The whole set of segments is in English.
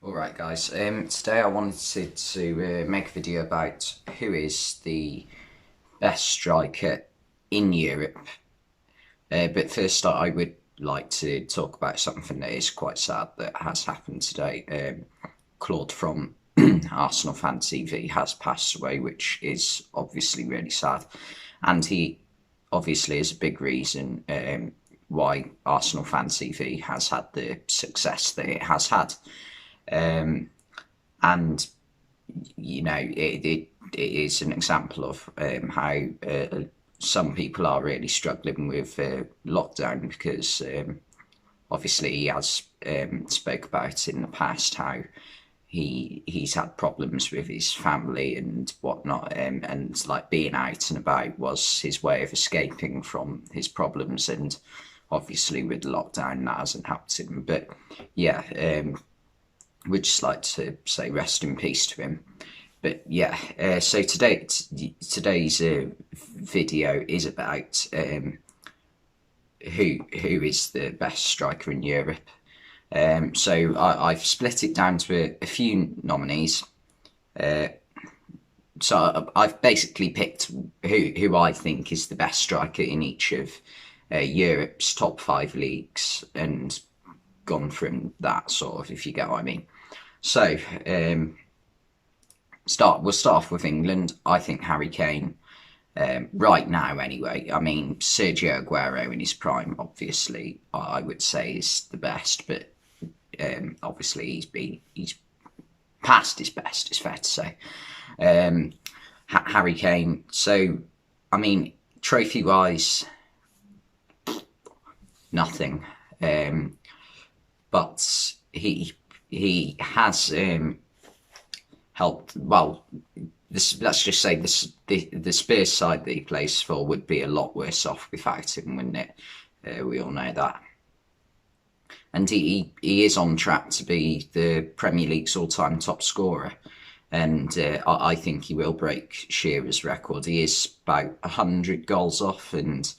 Alright guys, today I wanted to make a video about who is the best striker in Europe. But first I would like to talk about something that is quite sad that has happened today. Claude from Arsenal Fan TV has passed away, which is obviously really sad. And he obviously is a big reason why Arsenal Fan TV has had the success that it has had. And it is an example of how some people are really struggling with lockdown because obviously he has spoke about in the past how he's had problems with his family and whatnot, and like being out and about was his way of escaping from his problems, and obviously with lockdown that hasn't helped him. But yeah, we'd just like to say rest in peace to him. But yeah, so today's video is about who is the best striker in Europe. So I've split it down to a few nominees. So I've basically picked who I think is the best striker in each of Europe's top 5 leagues and gone from that, sort of, if you get what I mean. So we'll start off with England. I think Harry Kane, right now anyway. I mean, Sergio Aguero in his prime, obviously, I would say is the best, but obviously he's past his best. It's fair to say. Harry Kane. So, I mean, trophy wise, nothing. But he has helped. Well, let's just say the Spurs side that he plays for would be a lot worse off without him, wouldn't it? We all know that. And he is on track to be the Premier League's all-time top scorer. And I think he will break Shearer's record. He is about 100 goals off, and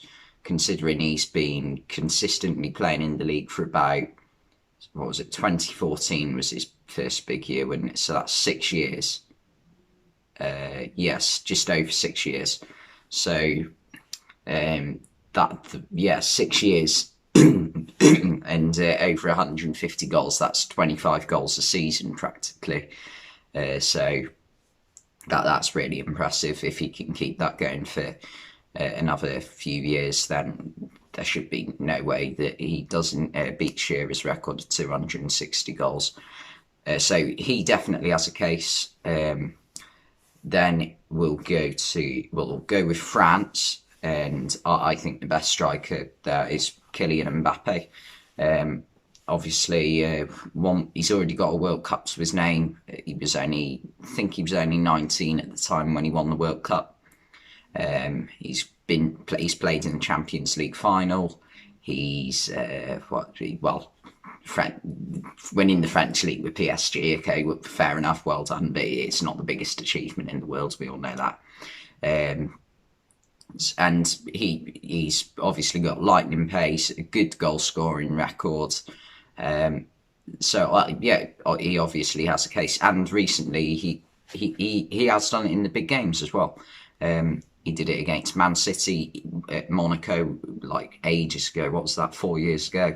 considering he's been consistently playing in the league for about, what was it, 2014 was his first big year, wasn't it? So that's 6 years. Yes, just over 6 years. So 6 years and over 150 goals. That's 25 goals a season practically. So that's really impressive. If he can keep that going for another few years, then there should be no way that he doesn't beat Shearer's record of 260 goals. So he definitely has a case. Then we'll go with France, and I think the best striker there is Kylian Mbappe. Obviously, he's already got a World Cup to his name. I think he was only 19 at the time when he won the World Cup. He's played in the Champions League final. He's winning the French league with PSG. Okay, well, fair enough, well done, but it's not the biggest achievement in the world. We all know that. And he's obviously got lightning pace, a good goal scoring record. So he obviously has a case. And recently he has done it in the big games as well. He did it against Man City at Monaco like ages ago. What was that, 4 years ago?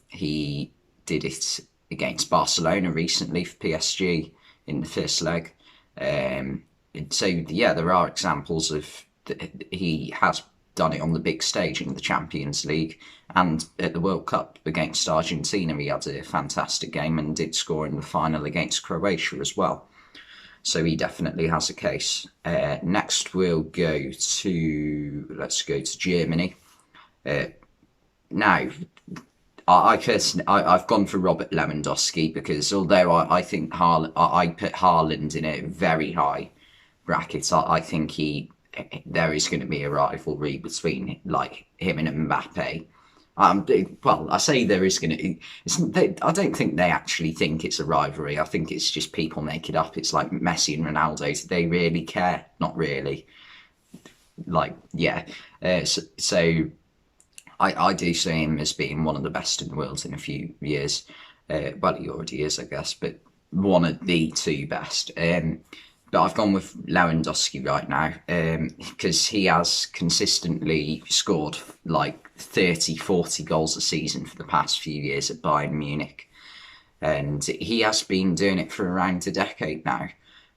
He did it against Barcelona recently for PSG in the first leg. So yeah, there are examples of he has done it on the big stage in the Champions League, and at the World Cup against Argentina he had a fantastic game and did score in the final against Croatia as well. So he definitely has a case. Next let's go to Germany. Now, I've gone for Robert Lewandowski because although I think I put Haaland in a very high bracket, I think there is going to be a rivalry between like him and Mbappe. Well, I say there is going to. I don't think they actually think it's a rivalry. I think it's just people make it up. It's like Messi and Ronaldo. Do they really care? Not really. Like, yeah. So I do see him as being one of the best in the world in a few years. Well, he already is, I guess, but one of the two best. But I've gone with Lewandowski right now because he has consistently scored like 30, 40 goals a season for the past few years at Bayern Munich. And he has been doing it for around a decade now.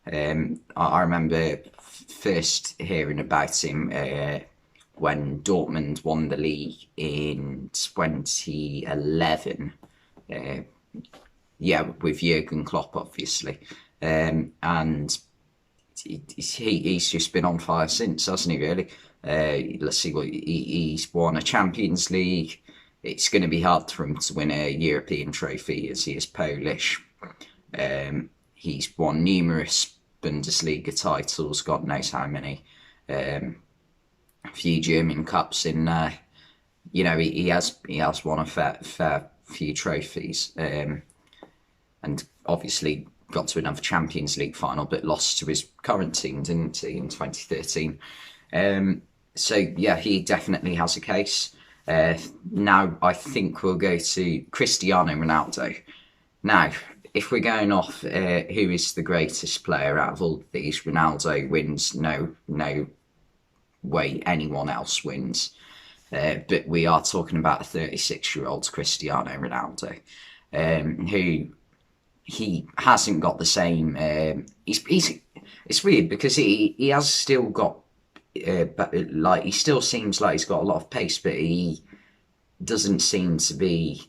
I remember first hearing about him when Dortmund won the league in 2011. Yeah, with Jurgen Klopp, obviously. And he's just been on fire since, hasn't he, really? Let's see what he's won a Champions League. It's going to be hard for him to win a European trophy as he is Polish. He's won numerous Bundesliga titles, God knows how many. A few German cups in there. You know, he has won a fair few trophies. And obviously got to another Champions League final, but lost to his current team, didn't he, in 2013. So, yeah, he definitely has a case. Now, I think we'll go to Cristiano Ronaldo. Now, if we're going off who is the greatest player out of all these, Ronaldo wins. No way anyone else wins. But we are talking about a 36-year-old Cristiano Ronaldo, who he hasn't got the same. It's weird because he has still got he still seems like he's got a lot of pace, but he doesn't seem to be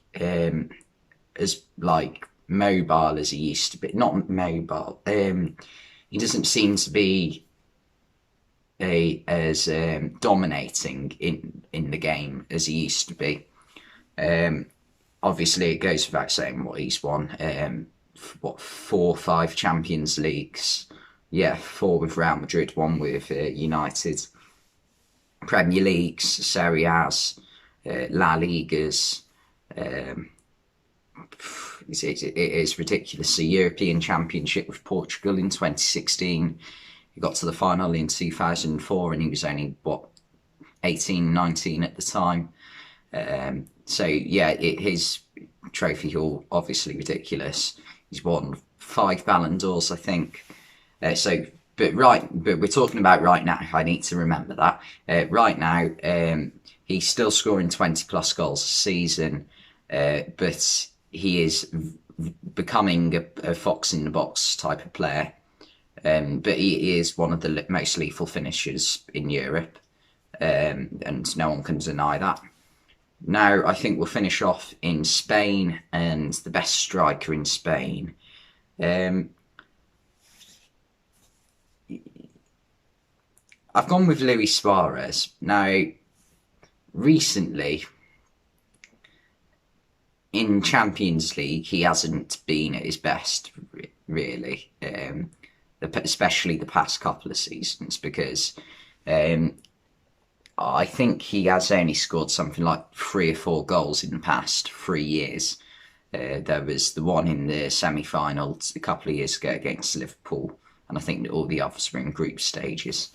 as like mobile as he used to be. Not mobile. He doesn't seem to be as dominating in the game as he used to be. Obviously, it goes without saying what he's won. 4 or 5 Champions Leagues. Yeah, 4 with Real Madrid, 1 with United. Premier Leagues, Serie A's, La Ligas. It is ridiculous. A European Championship with Portugal in 2016. He got to the final in 2004 and he was only, 18, 19 at the time. So, yeah, his trophy haul, obviously ridiculous. He's won 5 Ballon d'Ors, I think. But we're talking about right now. I need to remember that. Right now, he's still scoring 20 plus goals a season, but he is becoming a fox in the box type of player. But he is one of the most lethal finishers in Europe, and no one can deny that. Now, I think we'll finish off in Spain, and the best striker in Spain. I've gone with Luis Suarez. Now, recently, in Champions League, he hasn't been at his best, really, especially the past couple of seasons, because I think he has only scored something like 3 or 4 goals in the past 3 years. There was the one in the semi-finals a couple of years ago against Liverpool, and I think all the others were in group stages.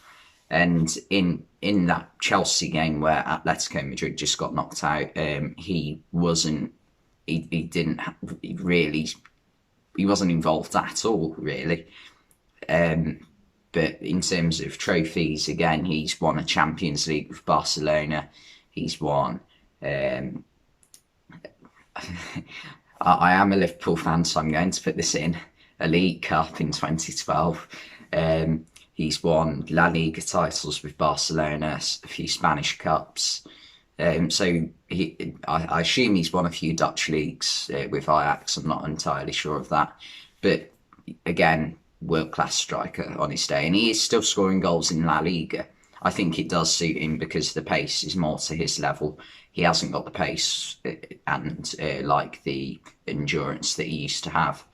And in that Chelsea game where Atletico Madrid just got knocked out, he wasn't involved at all, really. But in terms of trophies, again, he's won a Champions League with Barcelona. He's won. I am a Liverpool fan, so I'm going to put this in. A League Cup in 2012. He's won La Liga titles with Barcelona, a few Spanish Cups. So I assume he's won a few Dutch leagues with Ajax. I'm not entirely sure of that. But again, world-class striker on his day. And he is still scoring goals in La Liga. I think it does suit him because the pace is more to his level. He hasn't got the pace and like the endurance that he used to have.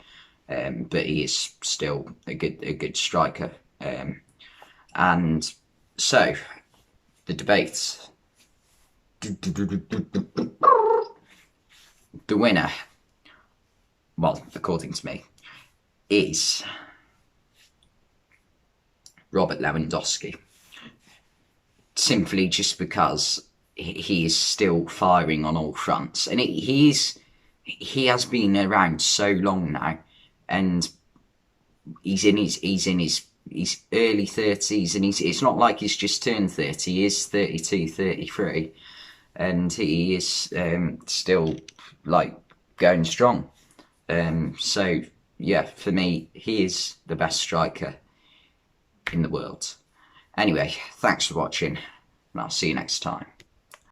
But he is still a good striker. And so, the debate. The winner, well, according to me, is Robert Lewandowski. Simply just because he is still firing on all fronts. And he is he has been around so long now, and he's early 30s, and it's not like he's just turned 30. He is 32, 33, and he is still like going strong. So yeah, for me, he is the best striker in the world. Anyway, thanks for watching, and I'll see you next time.